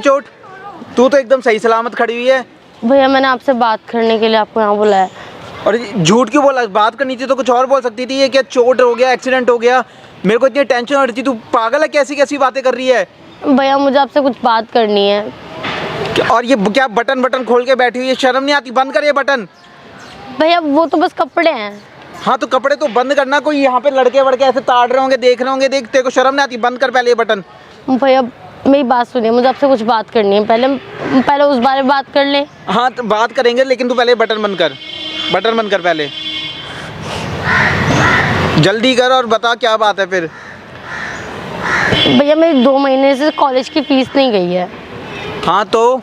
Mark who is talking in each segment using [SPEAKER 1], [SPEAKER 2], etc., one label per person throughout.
[SPEAKER 1] चोट? तू तो एकदम सही सलामत खड़ी हुई है।
[SPEAKER 2] भैया मैंने आपसे बात करने के लिए आपको यहाँ बुलाया।
[SPEAKER 1] और झूठ क्यों बोला? बात करनी थी तो कुछ और बोल सकती थी। ये क्या चोट हो गया, एक्सीडेंट हो गया, मेरे को इतनी टेंशन हो रही थी। तू पागल है? कैसी कैसी बातें कर रही है?
[SPEAKER 2] भैया मुझे आपसे कुछ बात करनी है।
[SPEAKER 1] और ये क्या बटन खोल के बैठी हुई है? शर्म नहीं आती? बंद कर ये बटन।
[SPEAKER 2] भैया वो तो बस कपड़े हैं।
[SPEAKER 1] हाँ तो कपड़े तो बंद करना। कोई यहाँ पे लड़के वड़के ऐसे ताड़ रहे होंगे, देख रहे होंगे। देख, तेरे को शर्म नहीं आती? बंद कर पहले ये बटन।
[SPEAKER 2] भैया मेरी बात सुनिए, मुझे आपसे कुछ बात करनी है। पहले उस बारे में बात कर लें।
[SPEAKER 1] हाँ तो बात करेंगे, लेकिन तू पहले बटन बंद कर। बटन बंद कर पहले, जल्दी कर और बता क्या बात है फिर।
[SPEAKER 2] भैया मेरी 2 महीने से कॉलेज की फीस नहीं गई है।
[SPEAKER 1] हाँ तो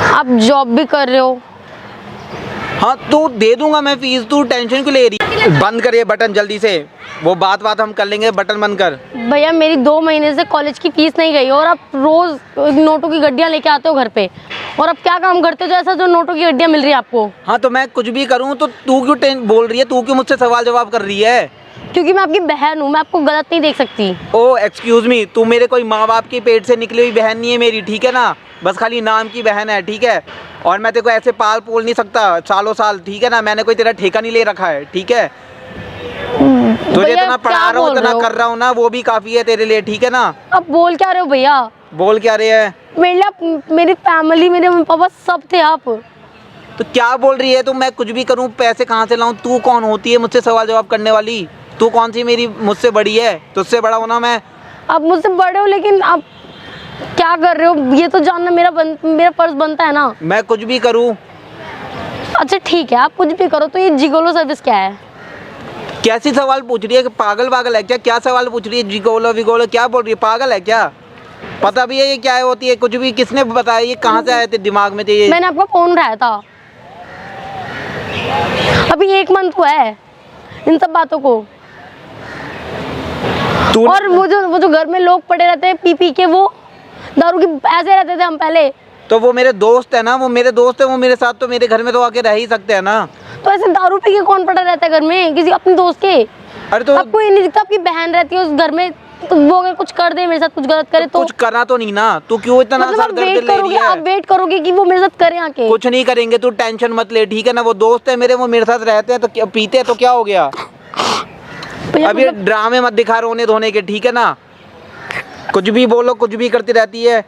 [SPEAKER 2] आप जॉब भी कर रहे हो।
[SPEAKER 1] हाँ तो दे दूंगा मैं फीस, तू टेंशन क्यों ले रही? बंद कर ये बटन जल्दी से, वो बात हम कर लेंगे। बटन बंद कर।
[SPEAKER 2] भैया मेरी 2 महीने से कॉलेज की फीस नहीं गई और आप रोज नोटों की गड्डियाँ लेके आते हो घर पे। और अब क्या काम करते हो जो ऐसा जो नोटों की गड्डियाँ मिल रही है आपको?
[SPEAKER 1] हाँ तो मैं कुछ भी करूँ तो तू क्यों बोल रही है? तू क्यों मुझसे सवाल जवाब कर रही है?
[SPEAKER 2] क्योंकि मैं आपकी बहन हूँ, मैं आपको गलत नहीं देख सकती।
[SPEAKER 1] ओ एक्सक्यूज मी, तू मेरे कोई माँ बाप के पेट से निकली हुई बहन नहीं है मेरी, ठीक है ना? बस खाली नाम की बहन है, ठीक है? और मैं तेरे को ऐसे पाल पोल नहीं सकता सालों साल, ठीक है ना? मैंने कोई तेरा ठेका नहीं ले रखा है, ठीक है? तुझे इतना पढ़ा रहा हूँ, इतना कर रहा हूँ ना, वो भी काफी है तेरे लिए, ठीक है ना?
[SPEAKER 2] अब बोल क्या रहे हो भैया?
[SPEAKER 1] बोल क्या रहे हैं?
[SPEAKER 2] मेरी फैमिली, मेरे मम्मी पापा सब थे आप।
[SPEAKER 1] तो क्या बोल रही है? तो मैं कुछ भी करूँ, पैसे कहाँ से लाऊं? तू कौन होती है मुझसे सवाल जवाब करने वाली? तू कौन सी मेरी मुझसे बड़ी है? तुझसे बड़ा होना मैं।
[SPEAKER 2] आप मुझसे बड़े हो लेकिन आप क्या कर रहे हो ये तो जानना मेरा फर्ज बनता है ना।
[SPEAKER 1] मैं कुछ भी करूँ?
[SPEAKER 2] अच्छा ठीक है, आप कुछ भी करो। तो ये जिगोलो सर्विस क्या है?
[SPEAKER 1] कैसी सवाल पूछ रही है? पागल है क्या? क्या सवाल पूछ रही है? जिगोलो विगोलो क्या बोल रही है? पागल है क्या? पता भी है ये क्या होती है? कुछ भी किसने बताया? ये कहाँ से आए थे दिमाग में? ये
[SPEAKER 2] मैंने आपका फोन उठाया था, अभी 1 मंथ हुआ है इन सब बातों को। और वो जो घर में लोग पड़े रहते हैं पी के, वो दारू की ऐसे रहते थे हम पहले।
[SPEAKER 1] तो वो मेरे दोस्त है ना, वो मेरे दोस्त है, वो मेरे साथ तो मेरे घर में तो आके रह ही सकते हैं ना।
[SPEAKER 2] तो ऐसे दारू पी के कौन पड़ा रहता है घर में किसी अपने दोस्त के?
[SPEAKER 1] अरे तो
[SPEAKER 2] आपको ये नहीं दिखता आपकी बहन रहती है उस घर में, तो वो अगर कुछ कर दे मेरे साथ, कुछ गलत करे तो
[SPEAKER 1] कुछ करना तो नहीं ना? तू क्यों इतना
[SPEAKER 2] मतलब
[SPEAKER 1] सर दर्द ले रही है?
[SPEAKER 2] आप वेट करोगे कि वो मेरे साथ करे आके?
[SPEAKER 1] कुछ नहीं करेंगे, तू टेंशन मत ले, ठीक है ना? वो दोस्त है मेरे, वो मेरे साथ रहते हैं तो पीते हैं तो क्या हो गया? अब ये ड्रामे मत दिखा रोने धोने के, ठीक है ना? कुछ भी बोलो, कुछ भी करती रहती है,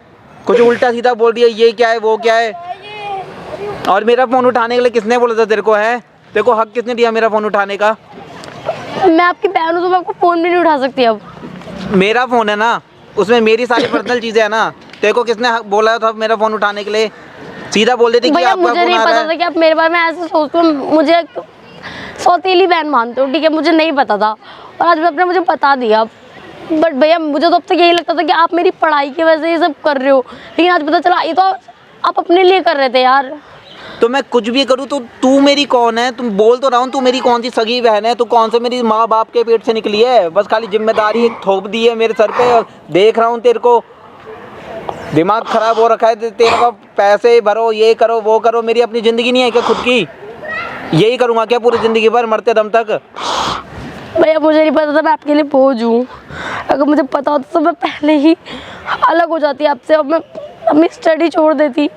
[SPEAKER 1] कुछ उल्टा सीधा बोल रही है, ये क्या है वो क्या है। और मेरा फोन उठाने के लिए किसने बोला था तेरे को? है तेरे को हक किसने दिया मेरा फोन उठाने का?
[SPEAKER 2] मैं आपकी बहन हूँ तो मैं आपको फोन भी नहीं उठा सकती। अब
[SPEAKER 1] मेरा फोन है ना, उसमें मेरी सारी पर्सनल चीजें है ना। तेरे को किसने बोला था मेरा फोन उठाने के लिए? सीधा बोल देती कि आपका
[SPEAKER 2] मुझे नहीं पता था कि आप मेरे बारे में ऐसे सोचते हो, मुझे सौतेली बहन मानते हो, ठीक है? मुझे नहीं पता था और आज आपने मुझे बता दिया। बट भैया मुझे तो अब तक यही लगता था कि आप मेरी पढ़ाई की वजह से ये सब कर रहे हो, लेकिन आज पता चला ये तो आप अपने लिए कर रहे थे यार।
[SPEAKER 1] तो मैं कुछ भी करूँ तो तू मेरी कौन है? तुम बोल तो रहा हूँ, तू मेरी कौन सी सगी बहन है? तू कौन से मेरी माँ बाप के पेट से निकली है? बस खाली जिम्मेदारी एक थोप दी है मेरे सर पे और देख रहा हूँ तेरे को दिमाग खराब हो रखा है तेरे को। पैसे भरो, ये करो वो करो। मेरी अपनी ज़िंदगी नहीं है क्या खुद की? यही करूँगा क्या पूरी ज़िंदगी भर मरते दम तक?
[SPEAKER 2] भैया मुझे नहीं पता था मैं आपके लिए बोझ हूँ। अगर मुझे पता होता तो मैं पहले ही अलग हो जाती आपसे और मैं अपनी स्टडी छोड़ देती।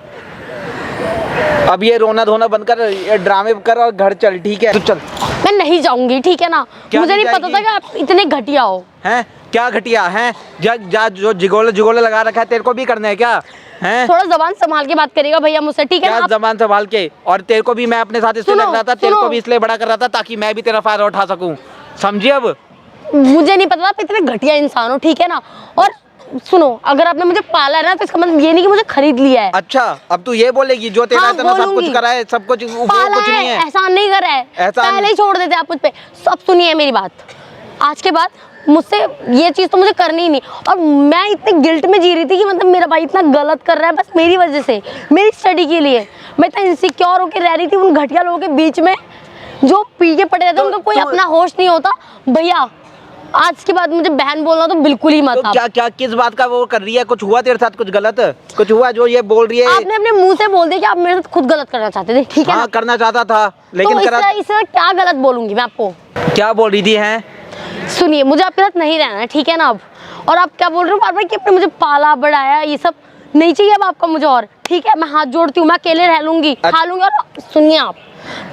[SPEAKER 1] अब ये रोना धोना बंद कर, ये ड्रामे कर और घर चल, ठीक है? तो चल।
[SPEAKER 2] मैं नहीं जाऊंगी, ठीक है ना? मुझे नहीं पता था कि आप इतने घटिया हो।
[SPEAKER 1] हैं? क्या घटिया है? जा जो जिगोले लगा रखा है तेरे को भी करना है क्या? हैं?
[SPEAKER 2] थोड़ा जबान संभाल के बात करेगा भैया मुझसे, ठीक है ना?
[SPEAKER 1] जबान संभाल के। और तेरे को भी मैं अपने साथ इसलिए लग रहा था, तेरे को भी इसलिए बड़ा कर रहा था ताकि मैं भी तेरा फायदा उठा सकूं, समझी? अब
[SPEAKER 2] मुझे नहीं पता था आप इतने घटिया इंसान हो, ठीक है ना? और सुनो, अगर आपने मुझे पाला है ना तो इसका मतलब ये नहीं कि मुझे खरीद लिया है।
[SPEAKER 1] अच्छा, अब तू ये बोलेगी जो तेरा इतना सब कुछ करा है, सब कुछ कुछ नहीं है,
[SPEAKER 2] एहसान नहीं करा है, पहले ही छोड़ देते आप मुझ पे। सब सुनिए मेरी बात, आज के बाद मुझसे ये चीज तो मुझे करनी ही नहीं। और मैं इतने गिल्ट में जी रही थी कि मतलब मेरा भाई इतना गलत कर रहा है बस मेरी वजह से, मेरी स्टडी के लिए। मैं इतना इनसिक्योर होकर रह रही थी उन घटिया लोगों के बीच में जो पी के पड़े रहते हैं, उनका कोई अपना होश नहीं होता। भैया आज के बाद मुझे बहन बोलना तो बिल्कुल ही मत।
[SPEAKER 1] तो क्या किस बात का वो कर रही है? कुछ हुआ तेरे साथ? कुछ गलत कुछ हुआ जो ये बोल रही है?
[SPEAKER 2] आपने अपने मुंह से बोल दिया कि आप मेरे साथ खुद गलत करना चाहते थे, ठीक है?
[SPEAKER 1] हाँ, करना चाहता था लेकिन
[SPEAKER 2] तो इससे क्या गलत बोलूंगी मैं आपको?
[SPEAKER 1] क्या बोल रही थी? हैं?
[SPEAKER 2] सुनिए, मुझे आपके साथ नहीं रहना है, ठीक है ना? अब और आप क्या बोल रहे हो बार बार कि आपने मुझे पाला बढ़ाया, ये सब नहीं चाहिए अब आपका मुझे। और ठीक है, मैं हाथ जोड़ती हूँ, मैं अकेले रह लूंगी, खा लूंगी। और सुनिए आप,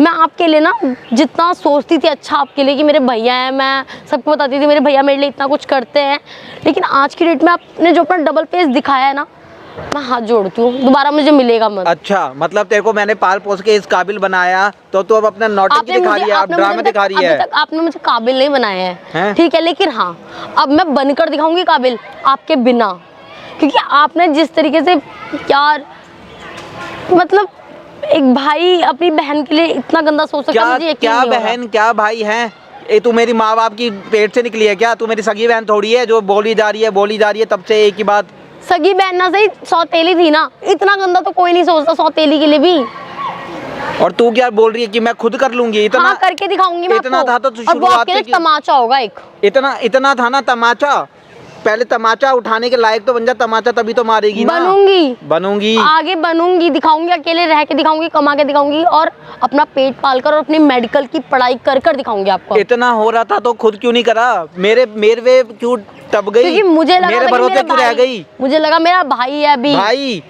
[SPEAKER 2] मैं आपके लिए ना जितना सोचती थी अच्छा आपके लिए कि मेरे भैया हैं, मैं सबको बताती थी मेरे भैया मेरे लिए इतना कुछ करते हैं, लेकिन आज की डेट में आपने जो अपना डबल फेस दिखाया है ना, मैं हाथ जोड़ती हूँ, दोबारा मुझे मिलेगा मत।
[SPEAKER 1] अच्छा, मतलब तेरे को मैंने पाल पोस के इस काबिल बनाया तो तू अब अपना नौटंकी दिखा रही है, अब ड्रामा दिखा रही है।
[SPEAKER 2] आपने मुझे काबिल नहीं बनाया है, ठीक है, लेकिन हाँ अब मैं बनकर दिखाऊंगी काबिल आपके बिना, क्योंकि आपने जिस तरीके से यार, मतलब एक भाई अपनी बहन के लिए इतना गंदा सोच सकता है, मुझे यकीन
[SPEAKER 1] क्या
[SPEAKER 2] नहीं हो रहा।
[SPEAKER 1] बहन क्या भाई है ये? तू मेरी माँ बाप की पेट से निकली है क्या? तू मेरी सगी बहन थोड़ी है जो बोली जा रही है तब से एक ही बात।
[SPEAKER 2] सगी बहन ना सही, सौतेली थी ना, इतना गंदा तो कोई नहीं सोचता सौतेली के लिए भी।
[SPEAKER 1] और तू क्या बोल रही है कि मैं खुद कर लूंगी? इतना
[SPEAKER 2] हाँ, करके दिखाऊंगी मैं
[SPEAKER 1] इतना
[SPEAKER 2] आपको।
[SPEAKER 1] था तो
[SPEAKER 2] और वो आपके लिए तमाचा होगा एक।
[SPEAKER 1] इतना था ना तमाचा? पहले तमाचा उठाने के लायक तो बन जा, तमाचा तभी तो मारेगी ना। बनूंगी
[SPEAKER 2] आगे बनूंगी, दिखाऊंगी, अकेले रह के दिखाऊंगी, कमा के दिखाऊंगी, और अपना पेट पालकर और अपनी मेडिकल की पढ़ाई कर दिखाऊंगी आपको।
[SPEAKER 1] इतना हो रहा था तो खुद क्यों नहीं करा? मेरे वे क्यों टप गई?
[SPEAKER 2] क्योंकि मुझे लगा
[SPEAKER 1] मेरे भरोसे क्यों रह गई?
[SPEAKER 2] मुझे लगा मेरा भाई है अभी।
[SPEAKER 1] भाई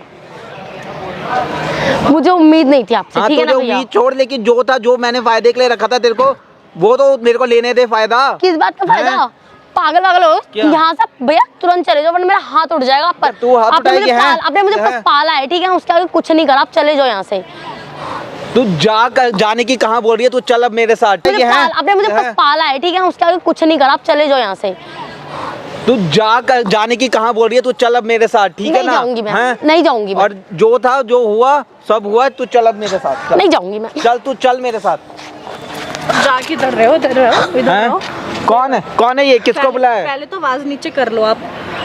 [SPEAKER 2] मुझे उम्मीद नहीं थी आपसे।
[SPEAKER 1] हाँ,
[SPEAKER 2] ठीक है ना भैया?
[SPEAKER 1] उम्मीद छोड़, लेकिन जो था, जो मैंने फायदे के लिए रखा था तेरे को, वो तो मेरे को लेने दे फायदा।
[SPEAKER 2] किस बात का फायदा? पागल हो यहाँ से भैया, तुरंत चले जाओ वरना मेरा हाथ उठ जाएगा आप पर।
[SPEAKER 1] तू हाथ उठाएगी?
[SPEAKER 2] आपने मुझे बस पाला है, ठीक है ना, उसके आगे कुछ नहीं करा, आप चले जाओ यहाँ से।
[SPEAKER 1] तू जाने की कहाँ बोल रही है? तू चल अब मेरे साथ, ठीक है?
[SPEAKER 2] आपने मुझे बस पाला है, ठीक है ना, उसके आगे कुछ नहीं करा, आप चले जाओ यहाँ से।
[SPEAKER 1] तू जाने की कहाँ बोल रही है? तू चल अब मेरे साथ, ठीक है ना?
[SPEAKER 2] नहीं जाऊंगी मैं।
[SPEAKER 1] और जो था जो हुआ सब हुआ, तू चल अब मेरे साथ।
[SPEAKER 2] नहीं जाऊंगी मैं।
[SPEAKER 1] चल, तू चल मेरे साथ।
[SPEAKER 3] जाके इधर रहो, इधर रहो।
[SPEAKER 1] कौन है ये? किसको बुलाया?
[SPEAKER 3] पहले तो आवाज नीचे कर लो, आप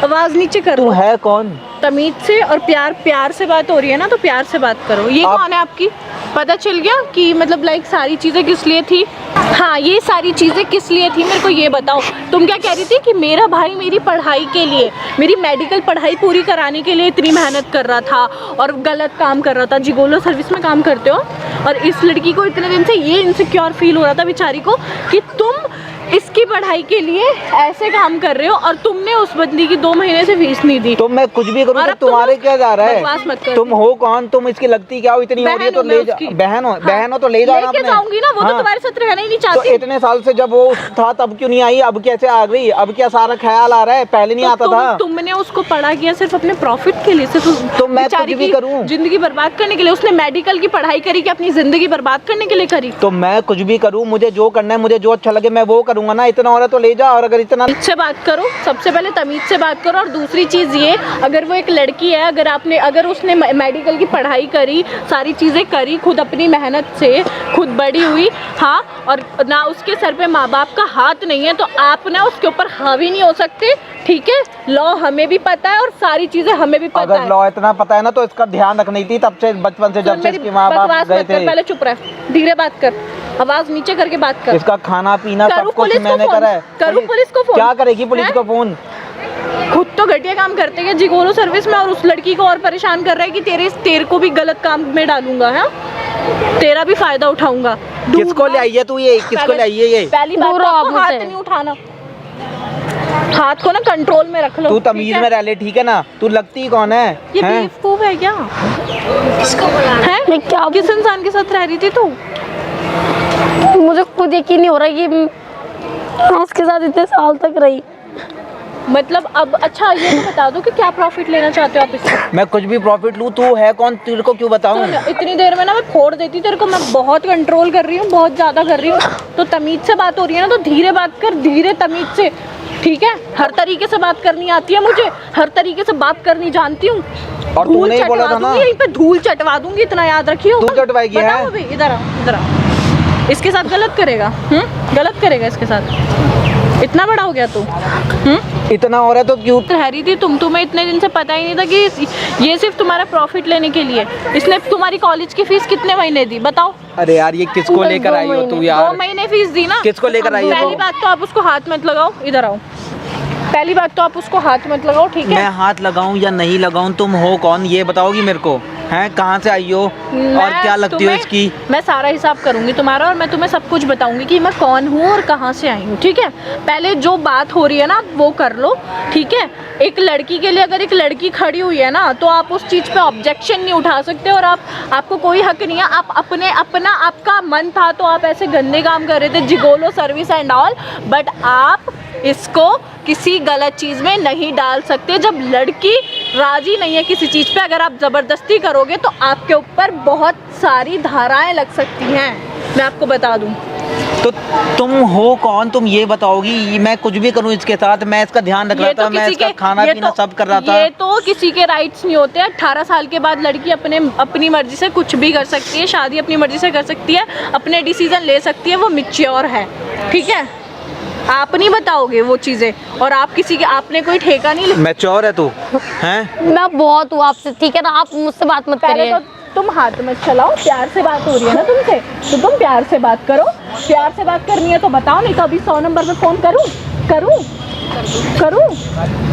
[SPEAKER 3] आवाज नीचे कर लो।
[SPEAKER 1] तू है कौन?
[SPEAKER 3] तमीज से और प्यार से बात हो रही है ना, तो प्यार से बात करो। ये कौन है आपकी? पता चल गया कि मतलब लाइक सारी चीजें किस लिए थी? हाँ, ये सारी चीजें किस लिए थी मेरे को ये बताओ। तुम क्या कह रही थी कि मेरा भाई मेरी पढ़ाई के लिए, मेरी मेडिकल पढ़ाई पूरी कराने के लिए इतनी मेहनत कर रहा था और गलत काम कर रहा था। जिगोलो सर्विस में काम करते हो, और इस लड़की को इतने दिन से ये इनसिक्योर फील हो रहा था बेचारी को कि तुम इसकी पढ़ाई के लिए ऐसे काम कर रहे हो, और तुमने उस बंदी की 2 महीने से फीस नहीं दी।
[SPEAKER 1] तो मैं कुछ भी करूँ तो तुम्हारे क्या जा रहा है? तुम हो कौन? तुम इसकी लगती क्या हो? इतनी हो रही है तो ले जा। बहन हो तो ले जाना।
[SPEAKER 3] लेके जाऊंगी ना, वो तो तुम्हारे साथ रहना ही नहीं चाहती।
[SPEAKER 1] तो इतने साल से जब वो था तब क्यों नहीं आई? अब कैसे आ गई? अब क्या सारा ख्याल आ रहा है? पहले नहीं आता था।
[SPEAKER 3] तुमने उसको पढ़ा किया सिर्फ अपने प्रॉफिट के लिए, सिर्फ
[SPEAKER 1] तो मैं कुछ भी करूं?
[SPEAKER 3] जिंदगी बर्बाद करने के लिए? उसने मेडिकल की पढ़ाई करी कि अपनी जिंदगी बर्बाद करने के लिए करी?
[SPEAKER 1] तो मैं कुछ भी करूं, मुझे जो करना है, मुझे जो अच्छा लगे मैं वो करूंगा ना। इतना हो रहा तो ले जा। और अगर इतना
[SPEAKER 3] से बात करो, सबसे पहले तमीज से बात करो। और दूसरी चीज ये, अगर वो एक लड़की है, अगर उसने मेडिकल की पढ़ाई करी, सारी चीजें करी, खुद अपनी मेहनत से खुद बड़ी हुई, हाँ, और ना उसके सर पे माँ बाप का हाथ नहीं है, तो आप ना उसके ऊपर हावी नहीं हो सकते, ठीक है? लॉ हमें भी पता है और सारी चीजें हमें भी पता है।
[SPEAKER 1] अगर लॉ इतना पता है ना तो इसका ध्यान रखनी थी तब से, बचपन से, जब से इसकी माँ बाप गए थे।
[SPEAKER 3] पहले चुप रह, धीरे बात कर, आवाज नीचे करके बात कर।
[SPEAKER 1] इसका खाना पीना सब कुछ मैंने करा है।
[SPEAKER 3] करूँ पुलिस को फोन?
[SPEAKER 1] क्या करेगी पुलिस को फोन?
[SPEAKER 3] खुद तो घटिया काम करते हैं जिगोलो सर्विस में, और उस लड़की को और परेशान कर रहा है कि तेरे को भी गलत काम में डालूंगा, है तेरा भी फायदा उठाऊंगा।
[SPEAKER 1] किसको ले आई है तू? ये किसको ले आई है? ये
[SPEAKER 3] पहली बात तो हाथ नहीं उठाना, हाथ को ना कंट्रोल में रख लो।
[SPEAKER 1] तू तमीज में रह ले, ठीक है ना? तू लगती कौन है?
[SPEAKER 3] ये बेवकूफ है क्या? किसको बुलाना है? मैं क्या, किस इंसान के साथ रह रही थी तू?
[SPEAKER 2] मुझे खुद यकीन नहीं हो रहा कि मैं उसके साथ इतने साल तक रही।
[SPEAKER 3] मतलब अब अच्छा ये तो बता दो कि क्या प्रॉफिट लेना चाहते हो आप इससे?
[SPEAKER 1] मैं कुछ भी प्रॉफिट लूँ। तू है कौन? तेरे को क्यों बताऊं?
[SPEAKER 3] इतनी देर में ना मैं फोड़ देती तेरे को। मैं बहुत कंट्रोल कर रही हूँ, बहुत ज्यादा कर रही हूँ। तो तमीज से बात हो रही है ना, तो धीरे बात कर, धीरे तमीज से, ठीक है? हर तरीके से बात करनी आती है मुझे, हर तरीके से बात करनी जानती हूँ।
[SPEAKER 1] और तूने ही बोला था ना,
[SPEAKER 3] यहीं पे धूल चटवा दूंगी, इतना याद रखियो।
[SPEAKER 1] तू चटवाएगी?
[SPEAKER 3] है इधर आ। इसके साथ गलत करेगा? गलत करेगा इसके साथ? इतना बड़ा हो गया तू?
[SPEAKER 1] इतना हो रहा है तो क्यों
[SPEAKER 3] रह रही थी तुम्हें इतने दिन से पता ही नहीं था कि ये सिर्फ तुम्हारा प्रॉफिट लेने के लिए? इसने तुम्हारी कॉलेज की फीस कितने महीने दी बताओ?
[SPEAKER 1] अरे यार, ये किसको लेकर आई हो तू यार?
[SPEAKER 3] 2 महीने फीस दी ना?
[SPEAKER 1] किसको लेकर आई हो?
[SPEAKER 3] पहली बात तो आप उसको हाथ मत लगाओ, इधर आओ। पहली बात तो आप उसको हाथ मत लगाओ, ठीक है?
[SPEAKER 1] मैं हाथ लगाऊं या नहीं लगाऊं, तुम हो कौन ये बताओगी मेरे को? हैं, कहाँ से आई हो और क्या लगती हो इसकी?
[SPEAKER 3] मैं सारा हिसाब करूंगी तुम्हारा और मैं तुम्हें सब कुछ बताऊंगी कि मैं कौन हूँ और कहाँ से आई हूँ, ठीक है? पहले जो बात हो रही है ना वो कर लो, ठीक है? एक लड़की के लिए अगर एक लड़की खड़ी हुई है ना तो आप उस चीज़ पे ऑब्जेक्शन नहीं उठा सकते और आपको कोई हक नहीं है। आप आपका मन था तो आप ऐसे गंदे काम कर रहे थे, gigolo service and all, but आप इसको किसी गलत चीज़ में नहीं डाल सकते। जब लड़की राजी नहीं है किसी चीज़ पे, अगर आप ज़बरदस्ती करोगे तो आपके ऊपर बहुत सारी धाराएं लग सकती हैं, मैं आपको बता दूं।
[SPEAKER 1] तो तुम हो कौन, तुम ये बताओगी? मैं कुछ भी करूं इसके साथ, मैं इसका ध्यान रख रहा था, मैं इसका खाना पीना सब कर रहा था।
[SPEAKER 3] ये तो किसी के राइट्स नहीं होते। 18 साल के बाद लड़की अपनी मर्जी से कुछ भी कर सकती है, शादी अपनी मर्जी से कर सकती है, अपने डिसीजन ले सकती है, वो मैच्योर है, ठीक है? आप नहीं बताओगे वो चीज़ें और आप किसी के, आपने कोई ठेका नहीं लिया।
[SPEAKER 1] मैच्योर है तू, हैं?
[SPEAKER 2] मैं बहुत हूँ आपसे, ठीक है ना? आप मुझसे बात मत
[SPEAKER 3] पहले
[SPEAKER 2] करिए।
[SPEAKER 3] तो तुम हाथ मत चलाओ, प्यार से बात हो रही है ना तुमसे, तो तुम प्यार से बात करो। प्यार से बात करनी है तो बताओ, नहीं तो अभी 100 नंबर पे फ़ोन करूँ?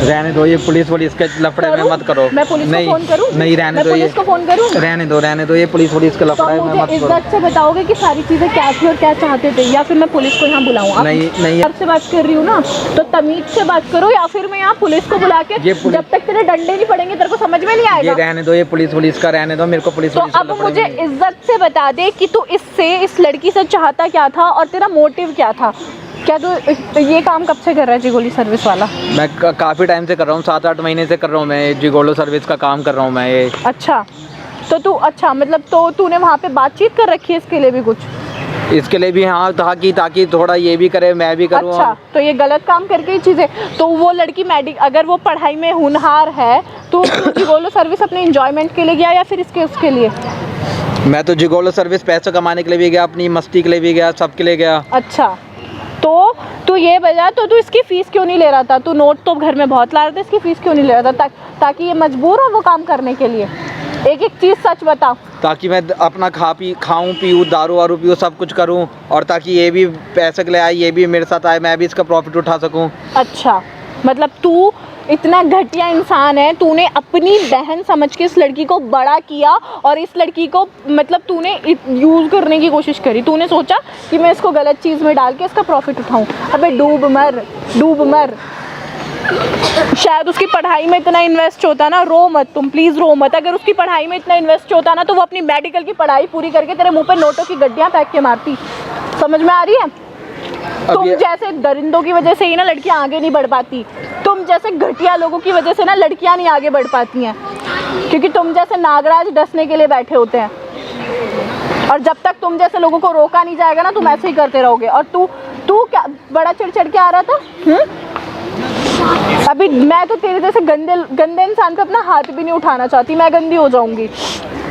[SPEAKER 1] रहने दो, ये पुलिस के लफड़े में मत करो।
[SPEAKER 3] मैं पुलिस को फोन करूँ?
[SPEAKER 1] नहीं, रहने
[SPEAKER 3] मैं
[SPEAKER 1] दो, ये
[SPEAKER 3] पुलिस को फोन करूँ?
[SPEAKER 1] रहने दो ये पुलिस के
[SPEAKER 3] तो
[SPEAKER 1] लफड़े में
[SPEAKER 3] मुझे
[SPEAKER 1] मत करो।
[SPEAKER 3] इज्जत से बताओगे कि सारी चीजें क्या थी और क्या चाहते थे, या फिर मैं पुलिस को यहाँ बुलाऊँ?
[SPEAKER 1] नहीं
[SPEAKER 3] प्यार से बात कर रही हूँ ना, तो तमीज से बात करो, या फिर मैं यहाँ पुलिस को बुला के, जब तक तेरे डंडे नहीं पड़ेंगे तेरे को समझ में नहीं आएगा।
[SPEAKER 1] ये रहने दो, ये पुलिस का रहने दो, मेरे को पुलिस
[SPEAKER 3] तो अब मुझे इज्जत से बता दे कि तू इस लड़की से चाहता क्या था और तेरा मोटिव क्या था? क्या तू ये काम कब से कर रहा है, जिगोली सर्विस वाला?
[SPEAKER 1] मैं काफ़ी टाइम से कर रहा हूँ, 7-8 महीने से कर रहा हूँ मैं, जिगोलो सर्विस का काम कर रहा हूँ मैं ये।
[SPEAKER 3] अच्छा, तो तू मतलब तो तूने वहाँ पे बातचीत कर रखी है इसके लिए भी कुछ?
[SPEAKER 1] इसके लिए भी हाँ, ताकि थोड़ा ये भी करे, मैं भी करूँ।
[SPEAKER 3] अच्छा, तो ये गलत काम करके ही चीज़ें, तो वो लड़की अगर वो पढ़ाई में होनहार है तो जिगोलो सर्विस अपने एंजॉयमेंट के लिए गया या फिर उसके लिए?
[SPEAKER 1] मैं तो जिगोलो सर्विस पैसे कमाने के लिए भी गया, अपनी मस्ती के लिए भी गया, सबके लिए गया।
[SPEAKER 3] अच्छा, तो तू ये बजा, तो तू इसकी फ़ीस क्यों नहीं ले रहा था? तू नोट तो घर में बहुत ला रहा था, इसकी फ़ीस क्यों नहीं ले रहा था? ताकि ये मजबूर हो वो काम करने के लिए? एक चीज़ सच बता। ताकि
[SPEAKER 1] मैं अपना खाऊं पीऊँ, दारू वारू पीऊँ, सब कुछ करूं, और ताकि ये भी पैसे के लिए आए, ये भी मेरे साथ आए, मैं भी इसका प्रॉफिट उठा सकूं।
[SPEAKER 3] अच्छा, मतलब तू इतना घटिया इंसान है, तूने अपनी बहन समझ के इस लड़की को बड़ा किया और इस लड़की को मतलब तूने यूज़ करने की कोशिश करी। तूने सोचा कि मैं इसको गलत चीज़ में डाल के इसका प्रॉफिट उठाऊं। अबे डूब मर। शायद उसकी पढ़ाई में इतना इन्वेस्ट होता ना, रो मत तुम, प्लीज़ रो मत। अगर उसकी पढ़ाई में इतना इन्वेस्ट होता ना तो वो अपनी मेडिकल की पढ़ाई पूरी करके तेरे मुँह पे नोटों की गड्डियाँ फेंक के मारती। समझ में आ रही है? तुम जैसे दरिंदों की वजह से ही ना लड़कियां आगे नहीं बढ़ पाती। तुम जैसे घटिया लोगों की वजह से ना लड़कियां नहीं आगे बढ़ पाती हैं, क्योंकि तुम जैसे नागराज डसने के लिए बैठे होते हैं, और जब तक तुम जैसे लोगों को रोका नहीं जाएगा ना तुम ऐसे ही करते रहोगे। और तू क्या बड़ा चिढ़ के आ रहा था? अभी मैं तो तेरे जैसे गंदे इंसान का अपना हाथ भी नहीं उठाना चाहती, मैं गंदी हो जाऊंगी,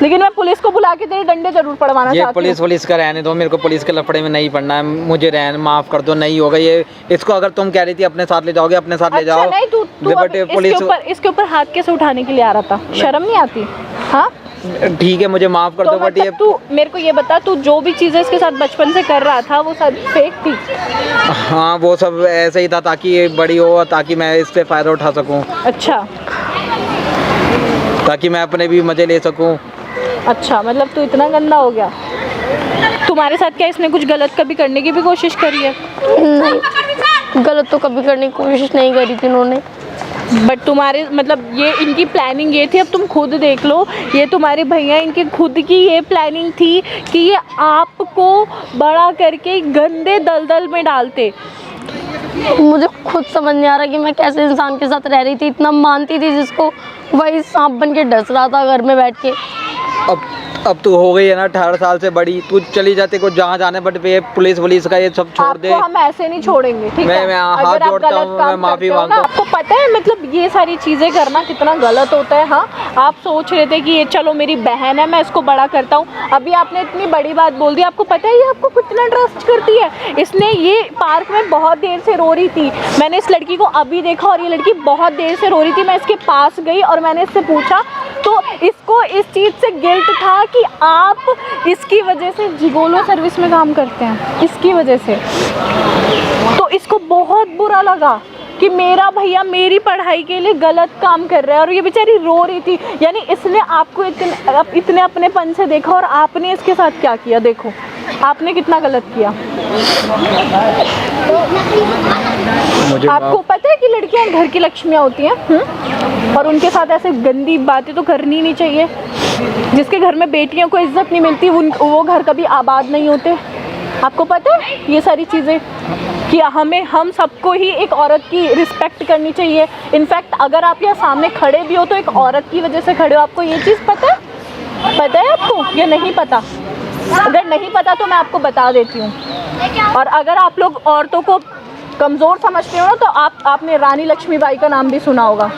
[SPEAKER 3] लेकिन मैं पुलिस को बुला के तेरे डंडे जरूर पड़वाना चाहती हूँ।
[SPEAKER 1] ये पुलिस का रहने दो, मेरे को पुलिस के लफड़े में नहीं पड़ना है, मुझे माफ़ कर दो, नहीं होगा ये। इसको अगर तुम कह रही थी अपने साथ ले जाओगे, अपने साथ ले जाओ।
[SPEAKER 3] नहीं, तू इसके ऊपर हाथ कैसे उठाने के लिए आ रहा था? शर्म नहीं आती? हाँ
[SPEAKER 1] ठीक है, मुझे माफ़ कर दो, बट ये
[SPEAKER 3] तू मेरे को ये बता, तू जो भी चीज़ें इसके साथ बचपन से कर रहा था वो सब फेक थी?
[SPEAKER 1] हाँ, वो सब ऐसे ही था ताकि ये बड़ी हो, ताकि मैं इससे फ़ायदा उठा सकूँ।
[SPEAKER 3] अच्छा,
[SPEAKER 1] ताकि मैं अपने भी मज़े ले सकूँ।
[SPEAKER 3] अच्छा, मतलब तू इतना गंदा हो गया? तुम्हारे साथ क्या इसने कुछ गलत कभी करने की भी कोशिश करी है?
[SPEAKER 2] नहीं, गलत तो कभी करने की कोशिश नहीं करी थी उन्होंने,
[SPEAKER 3] बट तुम्हारे मतलब ये इनकी प्लानिंग ये थी, अब तुम खुद देख लो, ये तुम्हारे भैया इनकी खुद की ये प्लानिंग थी कि ये आपको बड़ा करके गंदे दलदल में डालते।
[SPEAKER 2] मुझे खुद समझ नहीं आ रहा कि मैं कैसे इंसान के साथ रह रही थी, इतना मानती थी जिसको, वही सांप बन के डस रहा था घर में बैठ के।
[SPEAKER 1] अब तू हो गई है ना 18 साल से बड़ी, तू चली जाते को जहाँ जाने, बट ये पुलिस का ये सब छोड़ दे।
[SPEAKER 3] आपको हम ऐसे नहीं छोड़ेंगे, ठीक है?
[SPEAKER 1] मैं हाथ जोड़ता हूँ, मैं माफ़ी मांगता हूँ।
[SPEAKER 3] आपको पता है मतलब ये सारी चीज़ें करना कितना गलत होता है। हाँ, आप सोच रहे थे कि ये चलो मेरी बहन है, मैं इसको बड़ा करता हूँ, अभी आपने इतनी बड़ी बात बोल दी। आपको पता है ये आपको कितना ट्रस्ट करती है? इसने ये पार्क में बहुत देर से रो रही थी, मैंने इस लड़की को अभी देखा और ये लड़की बहुत देर से रो रही थी। मैं इसके पास गई और मैंने इससे पूछा तो इसको इस चीज़ से गिल्ट था कि आप इसकी वजह से जिगोलो सर्विस में काम करते हैं, इसकी वजह से। तो इसको बहुत बुरा लगा कि मेरा भैया मेरी पढ़ाई के लिए गलत काम कर रहा है, और ये बेचारी रो रही थी। यानी इसने आपको इतने अपनेपन से देखा और आपने इसके साथ क्या किया, देखो आपने कितना गलत किया। आपको पता है कि लड़कियां घर की लक्ष्मियां होती हैं, और उनके साथ ऐसे गंदी बातें तो करनी नहीं चाहिए। जिसके घर में बेटियों को इज्जत नहीं मिलती वो घर कभी आबाद नहीं होते। आपको पता है ये सारी चीज़ें कि हम सबको ही एक औरत की रिस्पेक्ट करनी चाहिए। इनफैक्ट अगर आप यहाँ सामने खड़े भी हो तो एक औरत की वजह से खड़े हो। आपको ये चीज़ पता है आपको या नहीं पता? अगर नहीं पता तो मैं आपको बता देती हूँ। और अगर आप लोग औरतों को कमज़ोर समझते हो ना, तो आपने रानी लक्ष्मीबाई का नाम भी सुना होगा,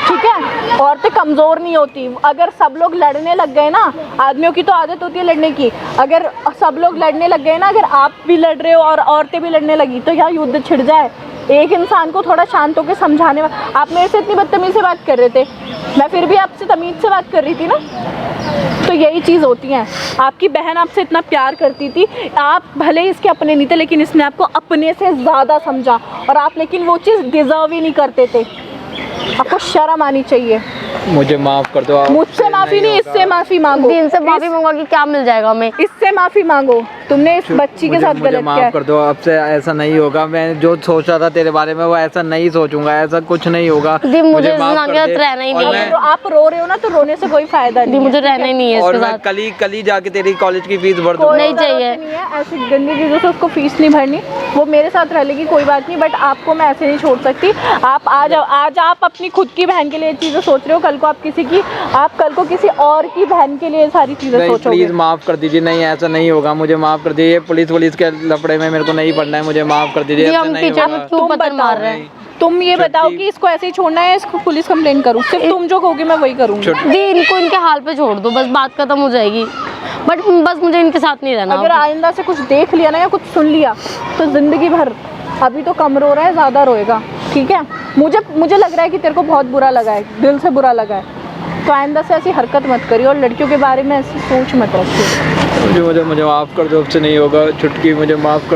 [SPEAKER 3] ठीक है? औरतें कमज़ोर नहीं होती। अगर सब लोग लड़ने लग गए ना, आदमियों की तो आदत होती है लड़ने की, अगर सब लोग लड़ने लग गए ना, अगर आप भी लड़ रहे हो और औरतें भी लड़ने लगी तो यहाँ युद्ध छिड़ जाए। एक इंसान को थोड़ा शांत होकर समझाने। आप मेरे से इतनी बदतमीज़ी से बात कर रहे थे, मैं फिर भी आपसे तमीज़ से बात कर रही थी ना। तो यही चीज़ होती है। आपकी बहन आपसे इतना प्यार करती थी, आप भले ही इसके अपने नहीं थे, लेकिन इसने आपको अपने से ज़्यादा समझा, और आप लेकिन वो चीज़ डिज़र्व ही नहीं करते थे। आपको शर्म आनी चाहिए।
[SPEAKER 1] मुझे माफ कर दो आप।
[SPEAKER 3] मुझसे माफ़ी नहीं, इससे माफ़ी मांगो।
[SPEAKER 2] इनसे माफ़ी मांगवा के क्या मिल जाएगा हमें?
[SPEAKER 3] इससे माफ़ी मांगो। तुमने इस बच्ची के साथ गलत किया।
[SPEAKER 1] माफ कर दो, अब से ऐसा नहीं होगा। मैं जो सोच रहा था तेरे बारे में वो ऐसा नहीं सोचूंगा, ऐसा कुछ नहीं होगा।
[SPEAKER 2] मुझे
[SPEAKER 1] माफ कर दे।
[SPEAKER 2] रहना ही नहीं है।
[SPEAKER 3] तो आप रो रहे हो ना, तो रोने से कोई फायदा नहीं।
[SPEAKER 2] मुझे रहना ही नहीं है
[SPEAKER 1] और
[SPEAKER 2] इसके
[SPEAKER 1] मैं
[SPEAKER 2] साथ।
[SPEAKER 1] कल ही जाके तेरी कॉलेज की फीस भर दूंगा।
[SPEAKER 2] नहीं चाहिए।
[SPEAKER 3] नहीं है ऐसी गंदी चीज़ों से उसको फीस नहीं भरनी। वो मेरे साथ रह लेगी कोई बात नहीं, बट आपको मैं ऐसे नहीं छोड़ सकती। आप आज आप अपनी खुद की बहन के लिए चीज़ें सोच रहे हो, कल को आप कल को किसी और की बहन के लिए सारी चीज़ें सोचोगे।
[SPEAKER 1] प्लीज माफ कर दीजिए। नहीं ऐसा नहीं होगा, मुझे माफ कर दीजिए। पुलिस के लफड़े में मेरे को नहीं पड़ना है, मुझे माफ कर दीजिए।
[SPEAKER 2] हम टीचर में क्यों पत्थर मार रहे हैं?
[SPEAKER 3] तुम ये बताओ कि इसको ऐसे ही छोड़ना है, इसको पुलिस कंप्लेंट करूँ? सिर्फ तुम जो कहोगे मैं वही करूँगी।
[SPEAKER 2] दी इनको इनके हाल पे छोड़ दो, बस बात खत्म हो जाएगी। बस मुझे इनके साथ नहीं रहना।
[SPEAKER 3] अगर आइंदा से कुछ देख लिया ना या कुछ सुन लिया तो जिंदगी भर, अभी तो कम रो रहा है, ज़्यादा रोएगा, ठीक है? मुझे लग रहा है कि तेरे को बहुत बुरा लगा है, दिल से बुरा लगा है, तो आइंदा से ऐसी हरकत मत करिए और लड़कियों के बारे में ऐसी सोच मत रखिए।
[SPEAKER 1] मुझे माफ़ कर दो, अब से नहीं होगा। छुटकी मुझे माफ़ कर